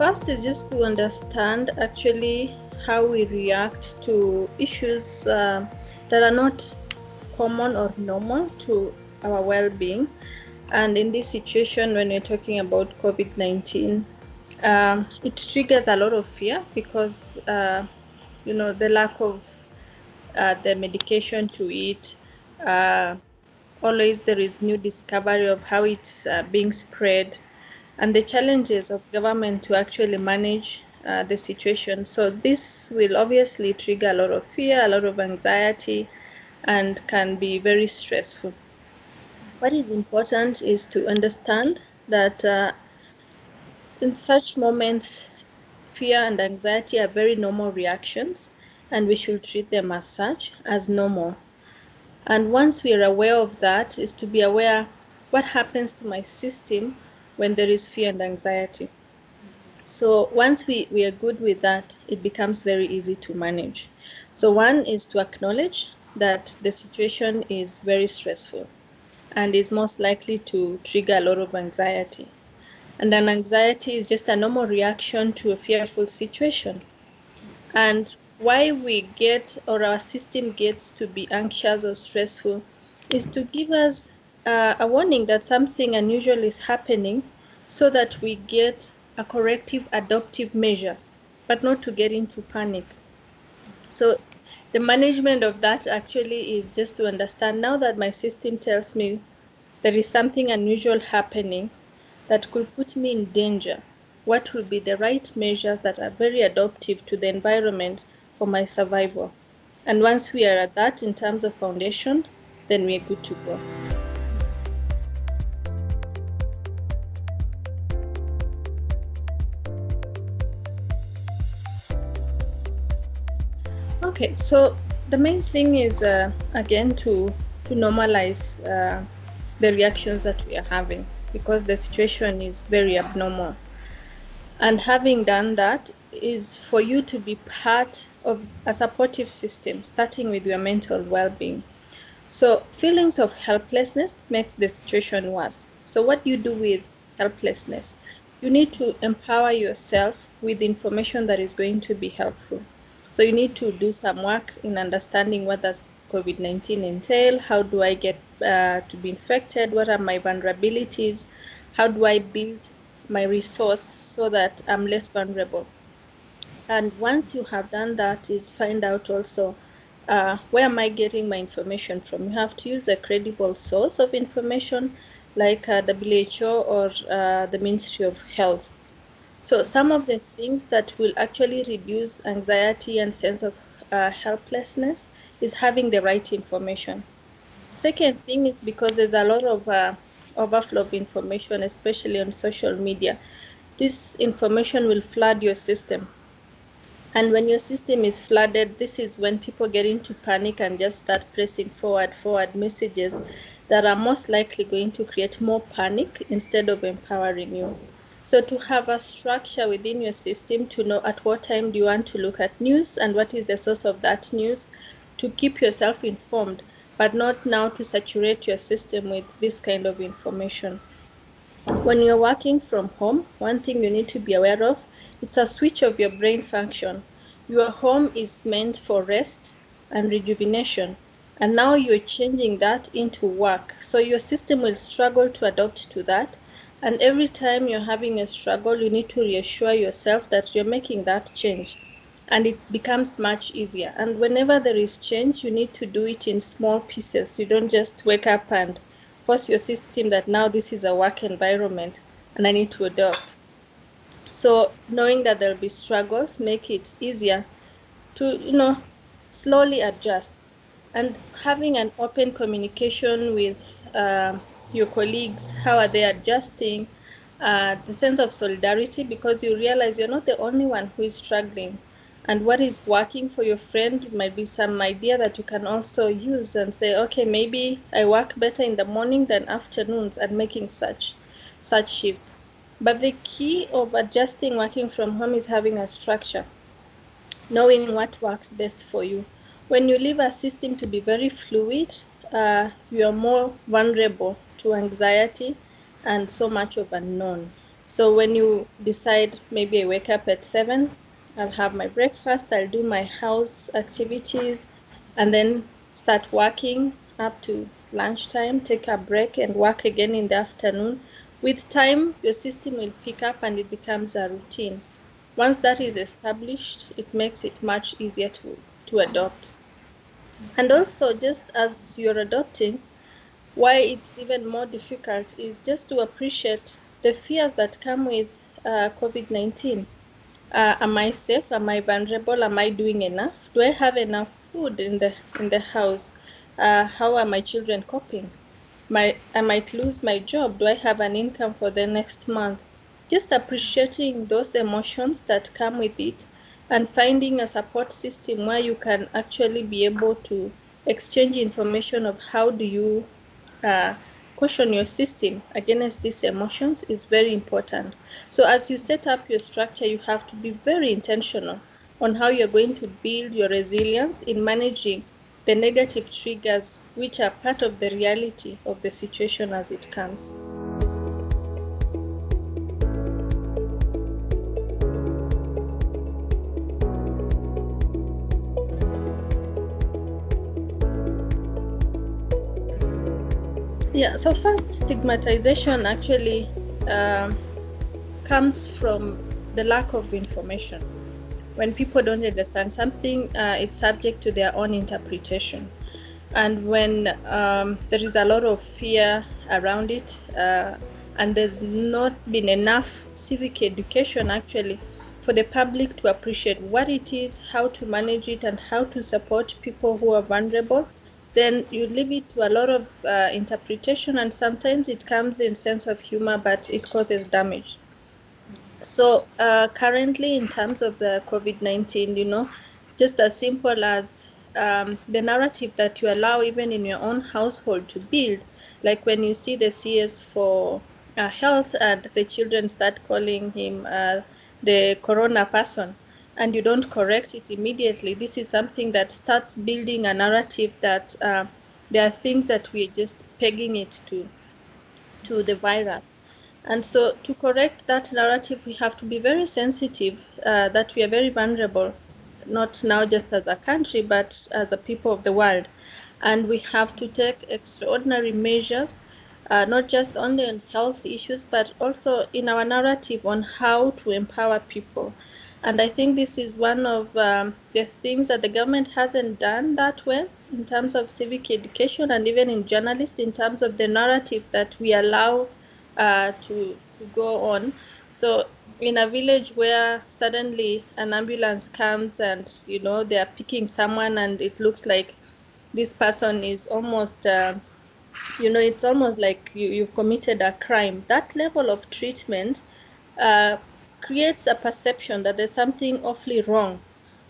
First is just to understand actually how we react to issues that are not common or normal to our well-being. And in this situation, when we're talking about COVID-19, it triggers a lot of fear because, the lack of the medication to it. Always there is new discovery of how it's being spread and the challenges of government to actually manage the situation. So this will obviously trigger a lot of fear, a lot of anxiety, and can be very stressful. What is important is to understand that in such moments, fear and anxiety are very normal reactions, and we should treat them as such, as normal. And once we are aware of that, is to be aware what happens to my system when there is fear and anxiety. So once we are good with that, it becomes very easy to manage. So one is to acknowledge that the situation is very stressful and is most likely to trigger a lot of anxiety. And then anxiety is just a normal reaction to a fearful situation. And why we get or our system gets to be anxious or stressful is to give us a warning that something unusual is happening so that we get a corrective adaptive measure, but not to get into panic. So the management of that actually is just to understand now that my system tells me there is something unusual happening that could put me in danger. What will be the right measures that are very adaptive to the environment for my survival? And once we are at that in terms of foundation, then we're good to go. Okay, so the main thing is again to normalize the reactions that we are having because the situation is very abnormal. And having done that is for you to be part of a supportive system, starting with your mental well-being. So feelings of helplessness makes the situation worse. So what you do with helplessness? You need to empower yourself with information that is going to be helpful. So you need to do some work in understanding what does COVID-19 entail? How do I get to be infected? What are my vulnerabilities? How do I build my resource so that I'm less vulnerable? And once you have done that, is find out also where am I getting my information from? You have to use a credible source of information like WHO or the Ministry of Health. So some of the things that will actually reduce anxiety and sense of helplessness is having the right information. Second thing is because there's a lot of overflow of information, especially on social media. This information will flood your system. And when your system is flooded, this is when people get into panic and just start pressing forward messages that are most likely going to create more panic instead of empowering you. So to have a structure within your system to know at what time do you want to look at news and what is the source of that news, to keep yourself informed, but not now to saturate your system with this kind of information. When you're working from home, one thing you need to be aware of, it's a switch of your brain function. Your home is meant for rest and rejuvenation. And now you're changing that into work. So your system will struggle to adapt to that. And every time you're having a struggle, you need to reassure yourself that you're making that change. And it becomes much easier. And whenever there is change, you need to do it in small pieces. You don't just wake up and force your system that now this is a work environment and I need to adopt. So knowing that there'll be struggles make it easier to, slowly adjust. And having an open communication with your colleagues, how are they adjusting, the sense of solidarity, because you realize you're not the only one who is struggling. And what is working for your friend might be some idea that you can also use and say, okay, maybe I work better in the morning than afternoons and making such shifts. But the key of adjusting working from home is having a structure, knowing what works best for you. When you leave a system to be very fluid, you are more vulnerable to anxiety and so much of unknown. So when you decide, maybe I wake up at 7, I'll have my breakfast, I'll do my house activities, and then start working up to lunchtime, take a break, and work again in the afternoon. With time, your system will pick up and it becomes a routine. Once that is established, it makes it much easier to adopt. And also, just as you're adopting, why it's even more difficult is just to appreciate the fears that come with COVID-19. Am I safe? Am I vulnerable? Am I doing enough? Do I have enough food in the house? How are my children coping? I might lose my job. Do I have an income for the next month? Just appreciating those emotions that come with it and finding a support system where you can actually be able to exchange information of how do you uh, caution your system against these emotions is very important. So as you set up your structure, you have to be very intentional on how you're going to build your resilience in managing the negative triggers, which are part of the reality of the situation as it comes. Yeah, so first, stigmatization actually comes from the lack of information. When people don't understand something, it's subject to their own interpretation. And when there is a lot of fear around it, and there's not been enough civic education actually for the public to appreciate what it is, how to manage it, and how to support people who are vulnerable, then you leave it to a lot of interpretation, and sometimes it comes in sense of humor, but it causes damage. So currently, in terms of the COVID-19, just as simple as the narrative that you allow even in your own household to build, like when you see the CS for health and the children start calling him the corona person, and you don't correct it immediately, this is something that starts building a narrative that there are things that we're just pegging it to the virus. And so, to correct that narrative, we have to be very sensitive that we are very vulnerable, not now just as a country, but as a people of the world. And we have to take extraordinary measures, not just only on health issues, but also in our narrative on how to empower people. And I think this is one of the things that the government hasn't done that well in terms of civic education, and even in journalists, in terms of the narrative that we allow to go on. So in a village where suddenly an ambulance comes and they are picking someone, and it looks like this person is almost it's almost like you've committed a crime. That level of treatment uh, creates a perception that there's something awfully wrong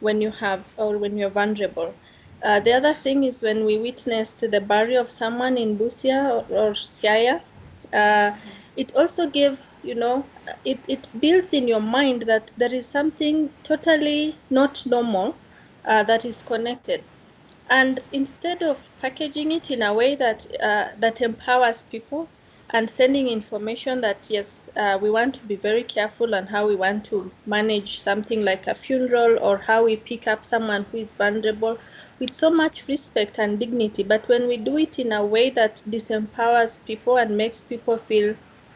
when you have, or when you're vulnerable. The other thing is when we witnessed the burial of someone in Busia or Siaya, uh, it also gave, it builds in your mind that there is something totally not normal that is connected. And instead of packaging it in a way that empowers people and sending information that yes, we want to be very careful on how we want to manage something like a funeral, or how we pick up someone who is vulnerable with so much respect and dignity. But when we do it in a way that disempowers people and makes people feel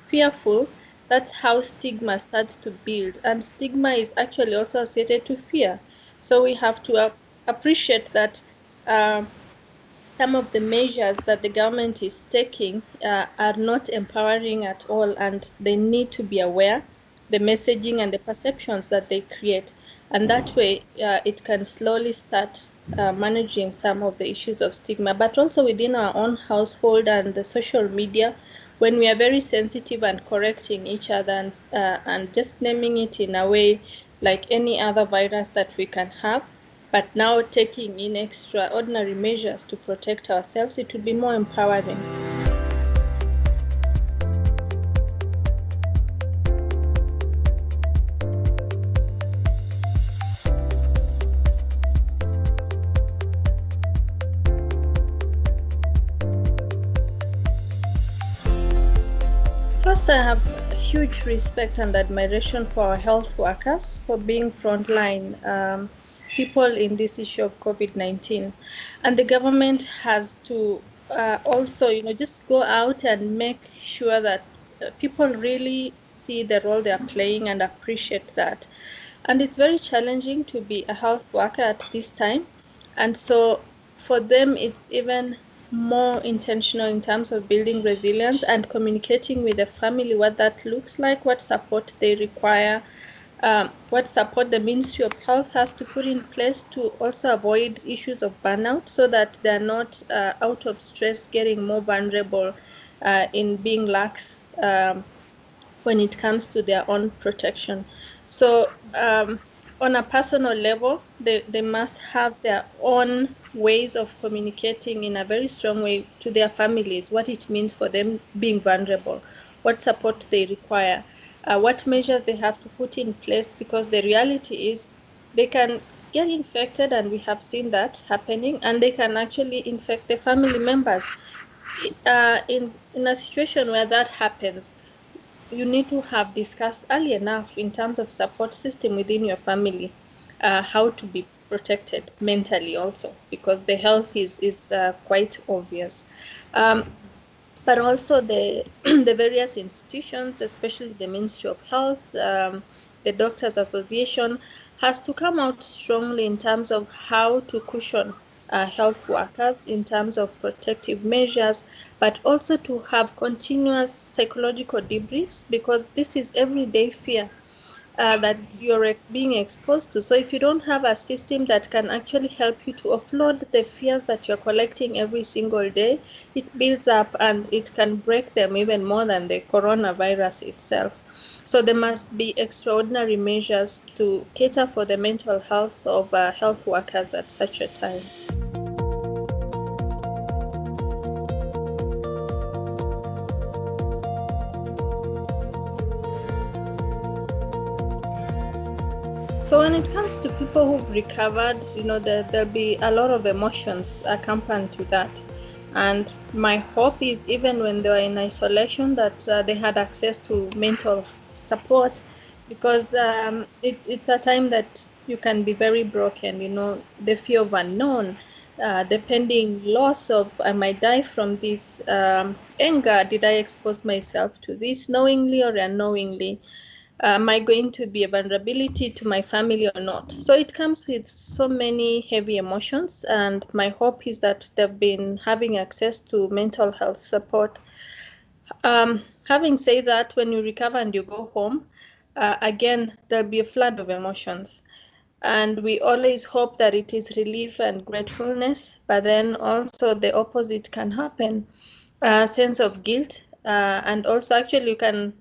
fearful, that's how stigma starts to build. And stigma is actually also associated to fear. So we have to appreciate that uh, some of the measures that the government is taking are not empowering at all, and they need to be aware the messaging and the perceptions that they create. And that way, it can slowly start managing some of the issues of stigma, but also within our own household and the social media, when we are very sensitive and correcting each other, and just naming it in a way like any other virus that we can have, but now taking in extraordinary measures to protect ourselves, it would be more empowering. First, I have huge respect and admiration for our health workers for being frontline people in this issue of COVID-19. And the government has to also, just go out and make sure that people really see the role they are playing and appreciate that. And it's very challenging to be a health worker at this time. And so for them, it's even more intentional in terms of building resilience and communicating with the family what that looks like, what support they require, what support the Ministry of Health has to put in place to also avoid issues of burnout so that they're not out of stress, getting more vulnerable in being lax when it comes to their own protection. So on a personal level, they must have their own ways of communicating in a very strong way to their families, what it means for them being vulnerable, what support they require, what measures they have to put in place, because the reality is they can get infected, and we have seen that happening, and they can actually infect the family members. In a situation where that happens, you need to have discussed early enough in terms of support system within your family, how to be protected mentally also, because the health is quite obvious. But also the the various institutions, especially the Ministry of Health, the Doctors Association, has to come out strongly in terms of how to cushion health workers in terms of protective measures, but also to have continuous psychological debriefs, because this is everyday fear that you're being exposed to. So if you don't have a system that can actually help you to offload the fears that you're collecting every single day, it builds up and it can break them even more than the coronavirus itself. So there must be extraordinary measures to cater for the mental health of health workers at such a time. So when it comes to people who've recovered, there'll be a lot of emotions accompanied to that. And my hope is, even when they were in isolation, that they had access to mental support, because it's a time that you can be very broken, the fear of unknown, the pending loss of, I might die from this, anger, did I expose myself to this knowingly or unknowingly? Am I going to be a vulnerability to my family or not? So it comes with so many heavy emotions, and my hope is that they've been having access to mental health support. Having said that, when you recover and you go home, again, there'll be a flood of emotions. And we always hope that it is relief and gratefulness, but then also the opposite can happen, a sense of guilt, and also actually you can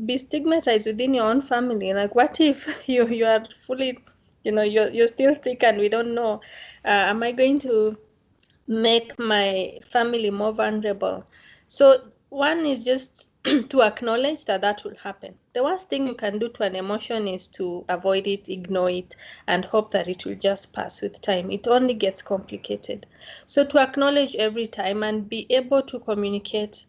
be stigmatized within your own family. Like, what if you are fully, you're still sick and we don't know? Am I going to make my family more vulnerable? So one is just to acknowledge that that will happen. The worst thing you can do to an emotion is to avoid it, ignore it, and hope that it will just pass with time. It only gets complicated. So to acknowledge every time and be able to communicate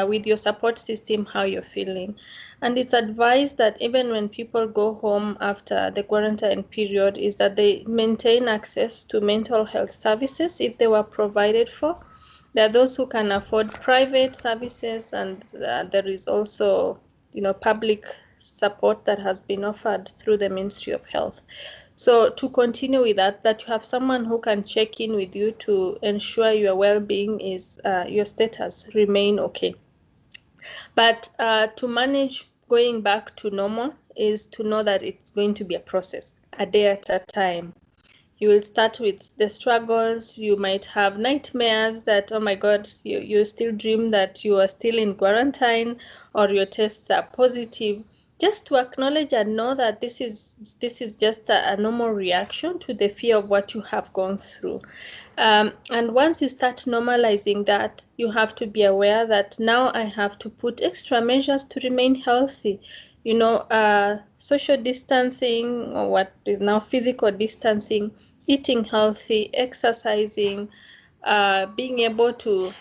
with your support system how you're feeling. And it's advised that even when people go home after the quarantine period, is that they maintain access to mental health services if they were provided for. There are those who can afford private services, and there is also, public support that has been offered through the Ministry of Health. So to continue with that you have someone who can check in with you to ensure your well-being is your status remain okay. But to manage going back to normal is to know that it's going to be a process, a day at a time. You will start with the struggles. You might have nightmares that, oh my God, you still dream that you are still in quarantine or your tests are positive. Just to acknowledge and know that this is just a normal reaction to the fear of what you have gone through. And once you start normalizing that, you have to be aware that now I have to put extra measures to remain healthy. Social distancing, or what is now physical distancing, eating healthy, exercising, being able to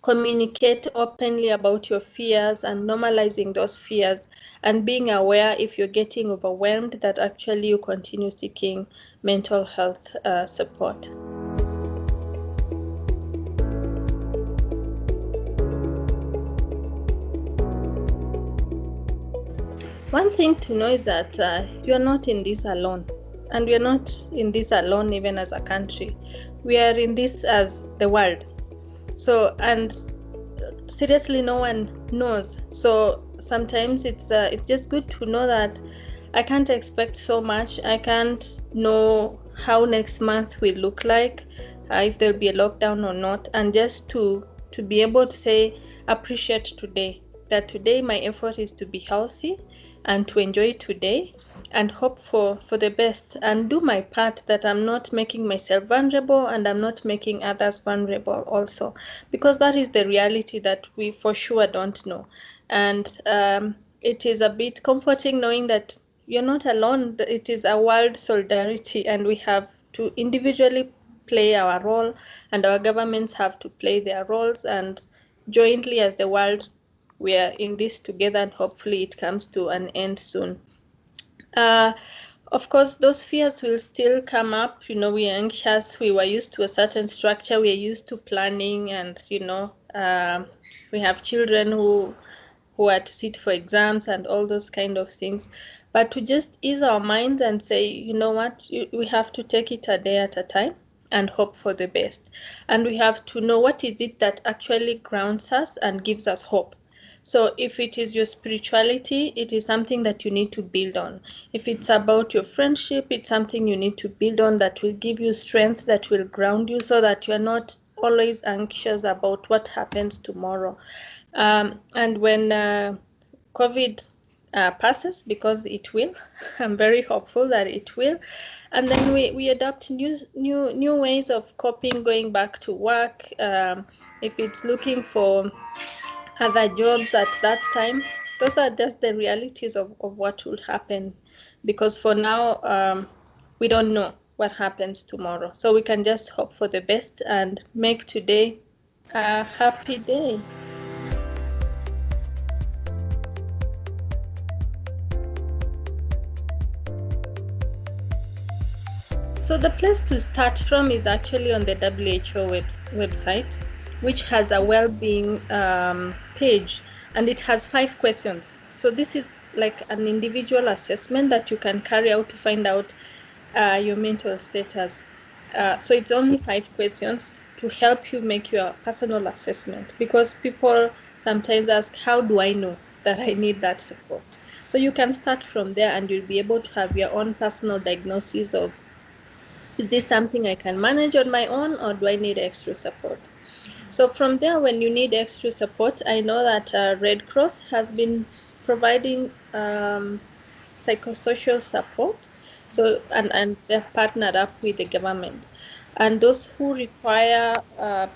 Communicate openly about your fears and normalizing those fears, and being aware if you're getting overwhelmed that actually you continue seeking mental health support. One thing to know is that you're not in this alone, and we're not in this alone even as a country. We are in this as the world. So, and seriously, no one knows. So sometimes it's just good to know that I can't expect so much. I can't know how next month will look like, if there'll be a lockdown or not, and just to be able to say appreciate today, that today my effort is to be healthy and to enjoy today and hope for the best and do my part, that I'm not making myself vulnerable and I'm not making others vulnerable also, because that is the reality that we for sure don't know. And it is a bit comforting knowing that you're not alone. It is a world solidarity, and we have to individually play our role, and our governments have to play their roles, and jointly as the world we are in this together, and hopefully it comes to an end soon. uh, of course, those fears will still come up. We are anxious. We were used to a certain structure. We are used to planning, and we have children who are to sit for exams and all those kind of things. But to just ease our minds and say, you know what, we have to take it a day at a time and hope for the best. And we have to know what is it that actually grounds us and gives us hope. So if it is your spirituality, it is something that you need to build on. If it's about your friendship, it's something you need to build on, that will give you strength, that will ground you, so that you're not always anxious about what happens tomorrow. And when COVID passes, because it will, I'm very hopeful that it will, and then we adopt new ways of coping, going back to work. If it's looking for other jobs at that time, those are just the realities of what will happen, because for now we don't know what happens tomorrow, so we can just hope for the best and make today a happy day. So the place to start from is actually on the WHO website, which has a well-being page, and it has 5 questions. So this is like an individual assessment that you can carry out to find out your mental status. So it's only 5 questions to help you make your personal assessment, because people sometimes ask, how do I know that I need that support? So you can start from there, and you'll be able to have your own personal diagnosis of, is this something I can manage on my own, or do I need extra support? So from there, when you need extra support, I know that Red Cross has been providing psychosocial support. So, and they've partnered up with the government. And those who require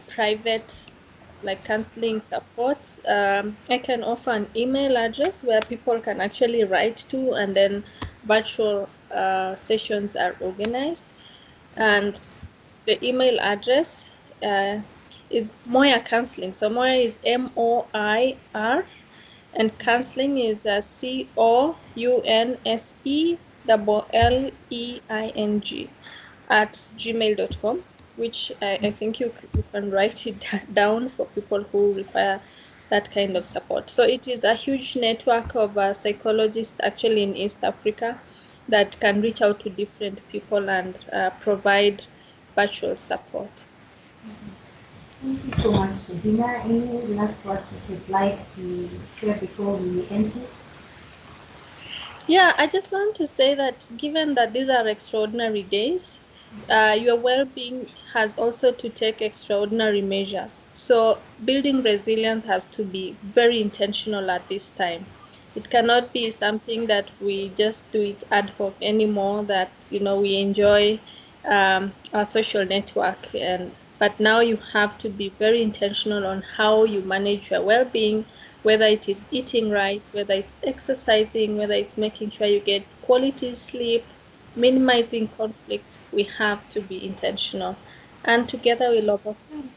private, like counseling support, I can offer an email address where people can actually write to, and then virtual sessions are organized. And the email address is Moya Counseling. So Moya is MOIR, and counseling is COUNSELLEING at gmail.com, which I think you can write it down for people who require that kind of support. So it is a huge network of psychologists actually in East Africa that can reach out to different people and provide virtual support. Thank you so much, Sabina. Any last words you would like to share before we end this? Yeah, I just want to say that given that these are extraordinary days, your well being has also to take extraordinary measures. So, building resilience has to be very intentional at this time. It cannot be something that we just do it ad hoc anymore, that, we enjoy our social network. But now you have to be very intentional on how you manage your well being, whether it is eating right, whether it's exercising, whether it's making sure you get quality sleep, minimizing conflict. We have to be intentional, and together we'll overcome.